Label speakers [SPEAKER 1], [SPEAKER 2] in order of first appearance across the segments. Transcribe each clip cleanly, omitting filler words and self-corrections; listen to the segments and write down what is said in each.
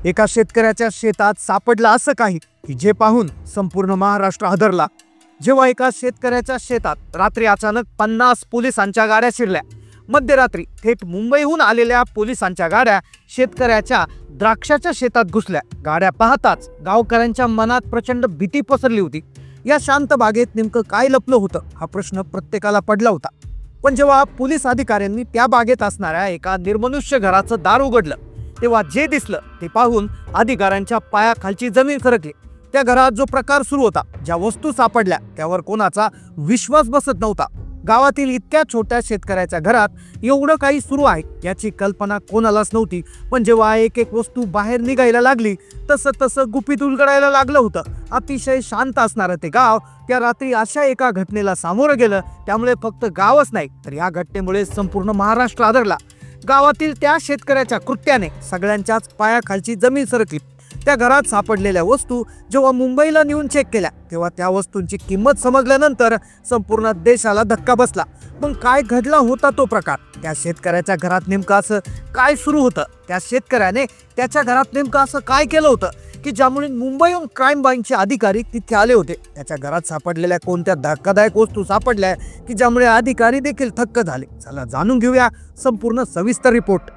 [SPEAKER 1] एका शेतकऱ्याच्या शेतात सापडलं असं काही की जे पाहून संपूर्ण महाराष्ट्र हादरला। जेव्हा एका शेतकऱ्याच्या शेतात रात्री अचानक 50 पोलिसांच्या गाड्या शिरल्या। मध्यरात्री थेट मुंबईहून आलेल्या पोलिसांच्या गाड्या शेतकऱ्याच्या द्राक्षाच्या शेतात घुसल्या। गाड्या पाहताच गावकऱ्यांच्या मनात प्रचंड भीती पसरली होती। या शांत बागेत नेमकं काय लपलं होतं हा प्रश्न प्रत्येकाला पडला होता। पण जेव्हा पोलीस अधिकाऱ्यांनी त्या बागेत असणाऱ्या एका निर्मनुष्य घराचं दार उघडलं तेव्हा जे दिसलं ते पाहून अधिकाऱ्यांच्या पायाखालची जमीन सरकली। त्या घरात जो प्रकार सुरू होता, ज्या वस्तू सापडल्या त्यावर कोणाचा विश्वास बसत नव्हता। गावातील इतक्या छोट्या शेतकऱ्याच्या घरात एवढं काही सुरू आहे याची कल्पना कोणालाच नव्हती। पण जेव्हा एक एक वस्तू बाहेर निघायला लागली तसं तसं गुपित उलगडायला लागलं होतं। अतिशय शांत असणारं ते गाव त्या रात्री अशा एका घटनेला सामोरं गेलं। त्यामुळे फक्त गावच नाही तर या घटनेमुळे संपूर्ण महाराष्ट्र आदरला। गावातील त्या शेतकऱ्याच्या कृत्याने सगळ्यांच्याच पायाखालची जमीन सरकली। त्या घरात सापडलेल्या वस्तू जेव्हा मुंबईला नेऊन चेक केल्या तेव्हा त्या वस्तूंची किंमत समजल्यानंतर संपूर्ण देशाला धक्का बसला। पण काय घडला होता तो प्रकार? त्या शेतकऱ्याच्या घरात नेमकं असं काय सुरू होतं? त्या शेतकऱ्याने त्याच्या घरात नेमकं असं काय केलं होतं की ज्यामुळे मुंबईहून क्राईम ब्रांचचे अधिकारी तिथे आले होते? त्याच्या घरात सापडलेल्या कोणत्या धक्कादायक वस्तू सापडल्या की ज्यामुळे अधिकारी देखील थक्क झाले? चला जाणून घेऊया संपूर्ण सविस्तर रिपोर्ट।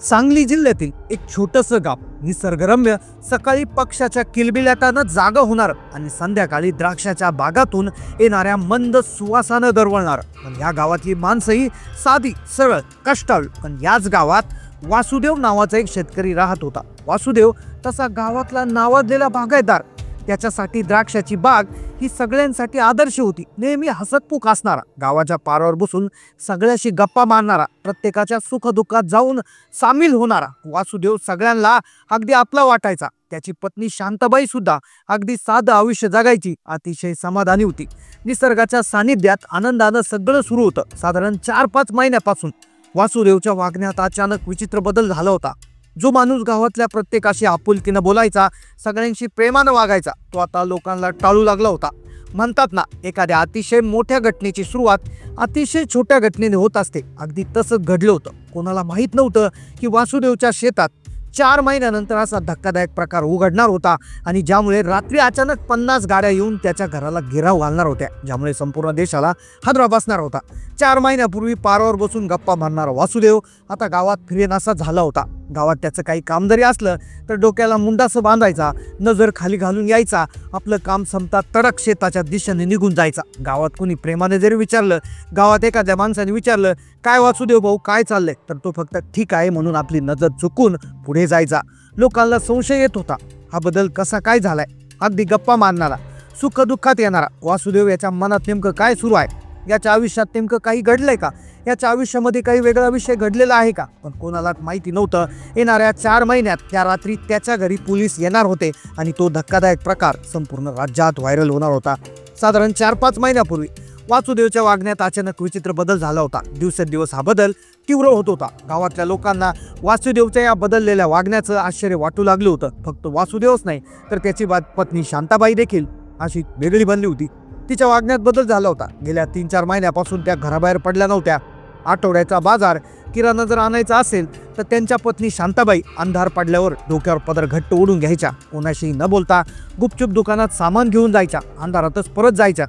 [SPEAKER 1] सांगली जिल्ह्यातील एक छोटंसं गाव, निसर्गरम्य, सकाळी पक्षाच्या किलबिलाटानं जागा होणार आणि संध्याकाळी द्राक्षाच्या बागातून येणाऱ्या मंद सुवासानं दरवळणार। पण या गावातली माणसंही साधी, सरळ, कष्टाळू। पण याच गावात वासुदेव नावाचा एक शेतकरी राहत होता। वासुदेव तसा गावातला नावाजलेला बागायतदार। त्याच्यासाठी द्राक्षाची बाग ही सगळ्यांसाठी आदर्श होती। नेहमी हसतमुख असणारा, गावाच्या पारावर बसून सगळ्याशी गप्पा मारणारा, प्रत्येकाच्या सुखदुःखात जाऊन सामील होणारा वासुदेव सगळ्यांना अगदी आपला वाटायचा। त्याची पत्नी शांताबाई सुद्धा अगदी साधं आयुष्य जगायची, अतिशय समाधानी होती। निसर्गाच्या सानिध्यात आनंदानं सगळं सुरू होतं। साधारण 4-5 महिन्यापासून वासुदेवच्या वागण्यात अचानक विचित्र बदल झाला होता। जो माणूस गावातल्या प्रत्येकाशी आपुलकीनं बोलायचा, सगळ्यांशी प्रेमानं वागायचा, तो आता लोकांना टाळू लागला होता। म्हणतात ना, एखाद्या अतिशय मोठ्या घटनेची सुरुवात अतिशय छोट्या घटनेने होत असते। अगदी तसंच घडलं होतं। कोणाला माहीत नव्हतं की वासुदेवच्या शेतात 4 महिन्यानंतर असा धक्कादायक प्रकार उघडणार होता आणि ज्यामुळे रात्री अचानक 50 गाड्या येऊन त्याच्या घराला घेराव घालणार होत्या, ज्यामुळे संपूर्ण देशाला हादरा बसणार होता। 4 महिन्यापूर्वी पारावर बसून गप्पा मारणारा वासुदेव आता गावात फिरेनासा झाला होता। गावात त्याचं काही काम जरी असलं तर डोक्याला मुंडासं बांधायचा, नजर खाली घालून यायचा, आपलं काम संपता तडक शेताच्या दिशेने निघून जायचा। गावात कोणी प्रेमाने जरी विचारलं, गावात एखाद्या माणसाने विचारलं, काय वासुदेव भाऊ काय चाललंय, तर तो फक्त ठीक आहे म्हणून आपली नजर चुकून पुढे जायचा। लोकांना संशय येत होता, हा बदल कसा काय झालाय? अगदी गप्पा मारणारा, सुख दुःखात येणारा वासुदेव, याच्या मनात नेमकं काय सुरू आहे? याच्या आयुष्यात नेमकं काही घडलंय का? याच्या आयुष्यामध्ये काही वेगळा विषय घडलेला आहे का? पण कोणालाच माहिती नव्हतं येणाऱ्या 4 महिन्यात त्या रात्री त्याच्या घरी पोलीस येणार होते आणि तो धक्कादायक प्रकार संपूर्ण राज्यात व्हायरल होणार होता। साधारण 4-5 महिन्यापूर्वी वासुदेवच्या वागण्यात अचानक विचित्र बदल झाला होता। दिवसेंदिवस हा बदल तीव्र होत होता। गावातल्या लोकांना वासुदेवच्या या बदललेल्या वागण्याचं आश्चर्य वाटू लागलं होतं। फक्त वासुदेवच नाही तर त्याची पत्नी शांताबाई देखील अशी वेगळी बनली होती। तिच्या वागण्यात बदल झाला होता। गेल्या 3-4 महिन्यापासून त्या घराबाहेर पडल्या नव्हत्या। आठवड्याचा बाजार किराणा जर आणायचा असेल तर त्यांच्या पत्नी शांताबाई अंधार पडल्यावर डोक्यावर पदर घट्ट ओढून घ्यायच्या, कोणाशी न बोलता गुपचूप दुकानात सामान घेऊन जायच्या, अंधारातच परत जायच्या।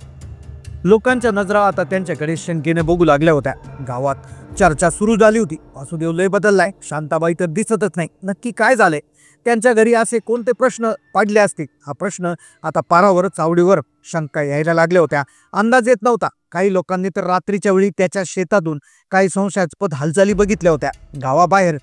[SPEAKER 1] लोकांच्या नजरा आता त्यांच्याकडे शंकेने बघू लागल्या होत्या। गावात चर्चा सुरू झाली होती, वासुदेव लय बदललाय, शांताबाई तर दिसतच नाही, नक्की काय झालंय? त्यांच्या घरी असे कोणते प्रश्न पडले असतील? हा प्रश्न आता पारावर चावडीवर शंका यायला लागल्या होत्या। अंदाज येत नव्हता। काही लोकांनी तर रात्रीच्या वेळी त्याच्या शेतातून काही संशयास्पद हालचाली बघितल्या होत्या। गावाबाहेर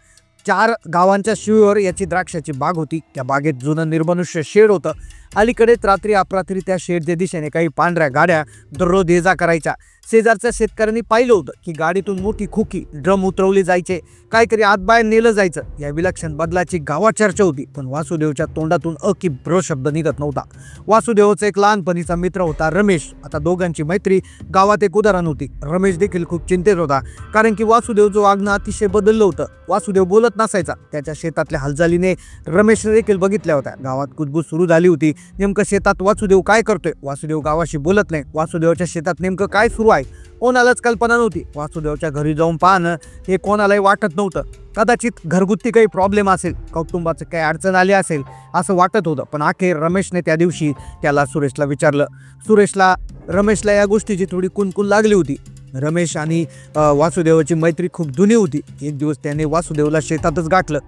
[SPEAKER 1] 4 गावांच्या शिवेवर याची द्राक्षाची बाग होती। त्या बागेत जुनं निर्मनुष्य शेड होतं। अलीकडेच रात्री अपरात्री त्या शेडच्या दिशेने काही पांढऱ्या गाड्या दररोज ये जा करायच्या। शेजारच्या शेतकऱ्यांनी पाहिलं होतं की गाडीतून मोठी खोकी, ड्रम उतरवले जायचे, काहीतरी आत बाहेर नेलं जायचं। या विलक्षण बदलाची गावात चर्चा होती, पण वासुदेवच्या तोंडातून अकिब्र शब्द निघत नव्हता। वासुदेवचा एक लहानपणीचा मित्र होता रमेश। आता दोघांची मैत्री गावात एक उदाहरण होती। रमेश देखील खूप चिंतेत होता, कारण की वासुदेवचं वागणं अतिशय बदललं होतं। वासुदेव बोलत नसायचा। त्याच्या शेतातल्या हालचालीने रमेशने देखील बघितल्या होत्या। गावात कुजबूज सुरू झाली होती। नेमकं शेतात वासुदेव काय करतोय, वासुदेव गावाशी बोलत नाही, वासुदेवाच्या शेतात नेमकं काय सुरू आहे कोणालाच कल्पना नव्हती. वासुदेवच्या घरी जाऊन पाहणं हे कोणालाही वाटत नव्हतं. कदाचित घरगुती काही प्रॉब्लेम असेल, कौटुंबाचं काही अडचण आली असेल असं वाटत होतं. पण अखेर रमेशने त्या दिवशी त्याला सुरेशला विचारलं. रमेशला या गोष्टीची थोडी कुणकुण लागली होती. रमेश आणि वासुदेवाची मैत्री खूप जुनी होती. एक दिवस त्याने वासुदेवला शेतातच गाठलं.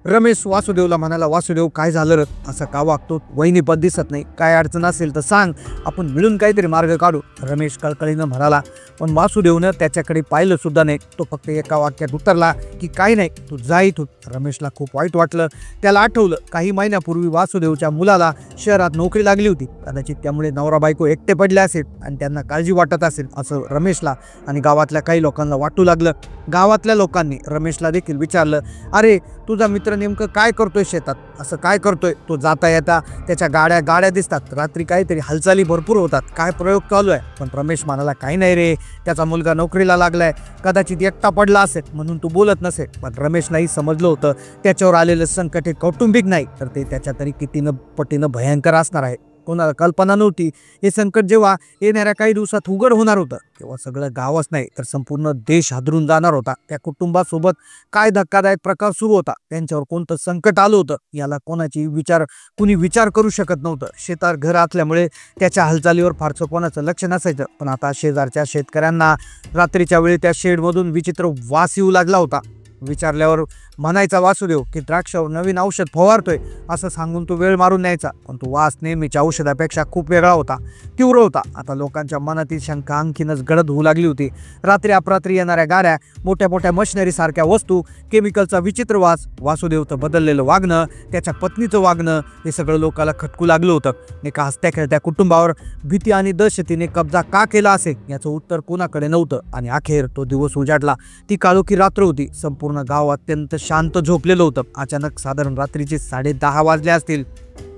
[SPEAKER 1] रमेश वासुदेवला म्हणाला, वासुदेव काय झालं रे, असं का वागतो, वहिनीपद दिसत नाही, काय अडचण असेल तर सांग, आपण मिळून काहीतरी मार्ग काढू. रमेश कळकळीनं म्हणाला. पण वासुदेवनं त्याच्याकडे पाहिलं सुद्धा नाही. तो फक्त एका वाक्यात उतरला की काही नाही, तू जा इथून. रमेशला खूप वाईट वाटलं. त्याला आठवलं काही महिन्यापूर्वी वासुदेवच्या मुलाला शहरात नोकरी लागली होती. कदाचित त्यामुळे नवरा बायको एकटे पडले असेल आणि त्यांना काळजी वाटत असेल असं रमेशला आणि गावातल्या काही लोकांना वाटू लागलं. गावातल्या लोकांनी रमेशला देखील विचारलं, अरे तुझा मित्र नेमकं काय करतोय शेतात, असं काय करतोय, तो जाता येता त्याच्या गाड्या दिसतात, रात्री काहीतरी हालचाली भरपूर होतात, काय प्रयोग चालू आहे. पण रमेश म्हणाला, काही नाही रे, त्याचा मुलगा नोकरीला लागलाय, कदाचित एकटा पडला असेल म्हणून तू बोलत नसेल. पण रमेशलाही समजलं होतं त्याच्यावर आलेलं संकट हे कौटुंबिक नाही तर ते त्याच्या तरी कितीनं पटीनं भयंकर असणार आहे. कोणाला कल्पना नव्हती हे संकट जेव्हा येणाऱ्या काही दिवसात उघड होणार होतं तेव्हा सगळं गावच नाही तर संपूर्ण देश हादरून जाणार होता. त्या कुटुंबासोबत काय धक्कादायक प्रकार सुरू होता, त्यांच्यावर कोणतं संकट आलं होतं याला कुणी विचार करू शकत नव्हतं. शेतात घर असल्यामुळे त्याच्या हालचालीवर फारसं कोणाचं लक्ष नसायचं. पण आता शेजारच्या शेतकऱ्यांना रात्रीच्या वेळी त्या शेडमधून विचित्र वास येऊ लागला होता. विचारल्यावर म्हणायचा वासुदेव की द्राक्षावर नवीन औषध फवारतोय असं सांगून तो वेळ मारून न्यायचा. पण तो वास नेहमीच्या औषधापेक्षा खूप वेगळा होता, तीव्र होता. आता लोकांच्या मनातील शंका आणखीनच गडद होऊ लागली होती. रात्री अपरात्री येणाऱ्या गाड्या, मोठ्या मोठ्या मशिनरी सारख्या वस्तू, केमिकलचा विचित्र वास, वासुदेवचं बदललेलं वागणं, त्याच्या पत्नीचं वागणं हे सगळं लोकांना खटकू लागलं होतं. एका हसत्या खेळत्या कुटुंबावर भीती आणि दहशतीने कब्जा का केला असेल याचं उत्तर कोणाकडे नव्हतं. आणि अखेर तो दिवस उजाडला. ती काळोखी रात्र होती. संपूर्ण गाव अत्यंत शांत झोपलेलं होतं. अचानक साधारण रात्रीचे 10:30 वाजले असतील.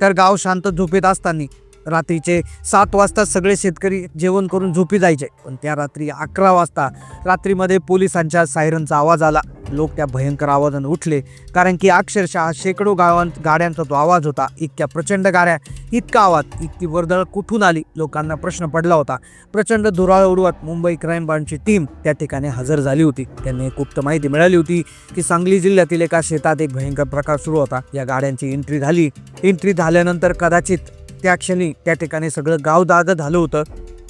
[SPEAKER 1] तर गाव शांत झोपेत असताना रात्रीचे 7 वाजता सगळे शेतकरी जेवण करून झोपी जायचे. पण त्या रात्री 11 वाजता रात्रीमध्ये पोलिसांच्या सायरनचा आवाज आला. लोक त्या भयंकर आवाजाने उठले, कारण की अक्षरशः शेकडो गाड्यांचा तो आवाज होता. इतक्या प्रचंड गाड्या, इतका आवाज, इतकी वर्दळ कुठून आली, लोकांना प्रश्न पडला होता. प्रचंड धुराळ उडवत मुंबई क्राईम ब्रांचची टीम त्या ठिकाणी हजर झाली होती. त्यांनी गुप्त माहिती मिळाली होती की सांगली जिल्ह्यातील एका शेतात एक भयंकर प्रकार सुरू होता. या गाड्यांची एंट्री झाली. एंट्री झाल्यानंतर कदाचित त्या क्षणी त्या ठिकाणी सगळं गाव दागत झालं होतं.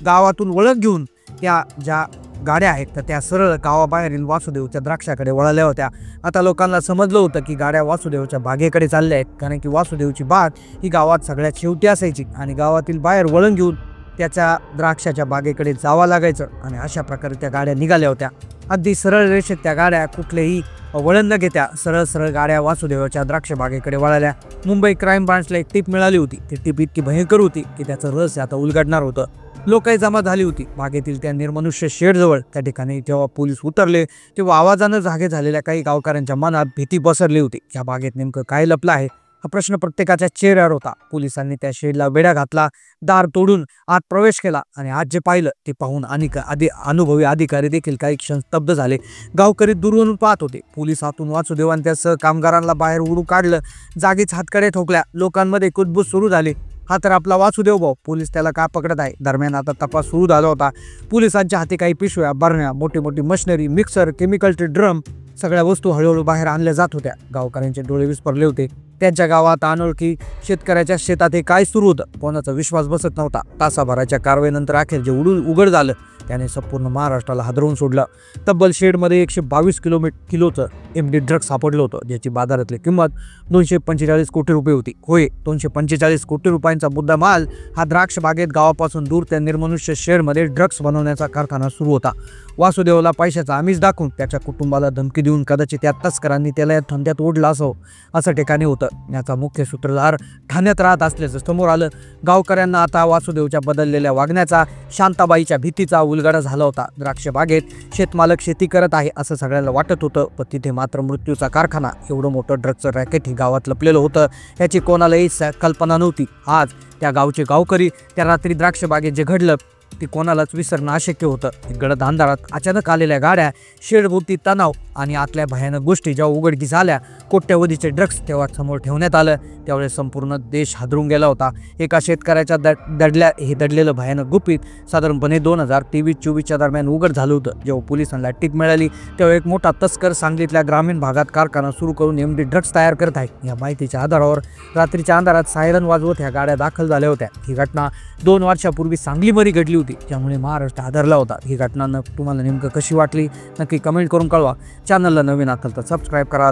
[SPEAKER 1] गावातून वळख घेऊन त्या ज्या गाड्या आहेत तर त्या सरळ गावाबाहेरील वासुदेवच्या द्राक्षाकडे वळाल्या होत्या. आता लोकांना समजलं होतं की गाड्या वासुदेवच्या बागेकडे चालल्या आहेत, कारण की वासुदेवची बाग ही गावात सगळ्यात शेवटी असायची आणि गावातील बाहेर वळण घेऊन त्याच्या द्राक्षाच्या बागेकडे जावं लागायचं. आणि अशा प्रकारे त्या गाड्या निघाल्या होत्या. अगदी सरळ रेषेत त्या गाड्या, कुठलेही वळण न घेत्या सरळ गाड्या वासुदेवाच्या द्राक्ष बागेकडे वळाल्या. मुंबई क्राईम ब्रांचला एक टीप मिळाली होती. ती टीप इतकी भयंकर होती की त्याचं रहस्य आता उलगडणार होतं. लोकही जमा झाली होती बागेतील त्या निर्मनुष्य शेडजवळ. त्या ठिकाणी जेव्हा पोलीस उतरले तेव्हा आवाजानं जागे झालेल्या काही गावकऱ्यांच्या मनात भीती पसरली होती. या बागेत नेमकं काय लपलं आहे हा प्रश्न प्रत्येकाच्या चेहऱ्यावर होता. पोलिसांनी त्या शेडला वेढा घातला, दार तोडून आत प्रवेश केला आणि आज जे पाहिलं ते पाहून अनुभवी अधिकारी देखील काही क्षण स्तब्ध झाले. गावकरी दूरवरून पाहत होते. पोलीस आतून वासुदेवान त्या सहकामगारांना बाहेर उडू काढलं. जागीच हातकडे ठोकल्या. लोकांमध्ये कुजबूज सुरू झाली. हा तर आपला वासुदेव भाऊ, पोलीस त्याला का पकडत आहे. दरम्यान आता तपास सुरू झाला होता. पोलिसांच्या हाती काही पिशव्या, बरण्या, मोठी मोठी मशिनरी, मिक्सर, केमिकलचे ड्रम, सगळ्या वस्तू हळूहळू बाहेर आणल्या जात होत्या. गावकऱ्यांचे डोळे विस्फारले होते. त्यांच्या गावात अनोळखी शेतकऱ्याच्या शेतात हे काय सुरू होतं कोणाचा विश्वास बसत नव्हता. तासाभराच्या कारवाईनंतर अखेर जे उघड झालं त्याने संपूर्ण महाराष्ट्राला हादरवून सोडलं. तब्बल शेडमध्ये 122 किलोचं MD ड्रग्ज सापडलं होतं, ज्याची बाजारातली किंमत 245 कोटी रुपये होती. होय, 245 कोटी रुपयांचा मुद्दा माल हा द्राक्ष बागेत गावापासून दूर त्या निर्मनुष्य शेडमध्ये ड्रग्ज बनवण्याचा कारखाना सुरू होता. वासुदेवला पैशाचा आमिष दाखवून त्याच्या कुटुंबाला धमकी देऊन कदाचित त्या तस्करांनी त्याला या धंद्यात ओढलं असावं असं ठिकाणी होतं. याचा मुख्य सूत्रधार ठाण्यात राहत असल्याचं समोर आलं. गावकऱ्यांना आता वासुदेवच्या बदललेल्या वागण्याचा, शांताबाईच्या भीतीचा उलगडा झाला होता. द्राक्ष बागेत शेतमालक शेती करत आहे असं सगळ्यांना वाटत होतं, पण तिथे मात्र मृत्यूचा कारखाना, एवढं मोठं ड्रग्जचं रॅकेट ही गावात लपलेलं होतं याची कोणालाही कल्पना नव्हती. आज त्या गावचे गावकरी त्या रात्री द्राक्ष बागेत जे घडलं ती कोणालाच विसरणं अशक्य होतं. गडद अंधारात अचानक आलेल्या गाड्या, शेडभोवती तणाव आणि आतल्या भयानक गोष्टी जेव्हा उघडकीस आल्या, कोट्यवधीचे ड्रग्ज तेव्हा समोर ठेवण्यात आलं, त्यावेळेस संपूर्ण देश हादरून गेला होता. एका शेतकऱ्याच्या दडलेलं भयानक गुपित साधारणपणे 2023-24च्या दरम्यान उघड झालं होतं. जेव्हा पोलिसांना टीप मिळाली तेव्हा एक मोठा तस्कर सांगलीतल्या ग्रामीण भागात कारखाना सुरू करून MD ड्रग्ज तयार करत आहे. या माहितीच्या आधारावर रात्रीच्या अंधारात सायरन वाजवत ह्या गाड्या दाखल झाल्या होत्या. ही घटना 2 वर्षापूर्वी सांगलीमध्ये घडली होती, त्यामुळे महाराष्ट्र हादरला होता. ही घटना तुम्हाला नेमकं कशी वाटली नक्की कमेंट करून कळवा. चॅनलला नवीन असाल तर सबस्क्राईब करा.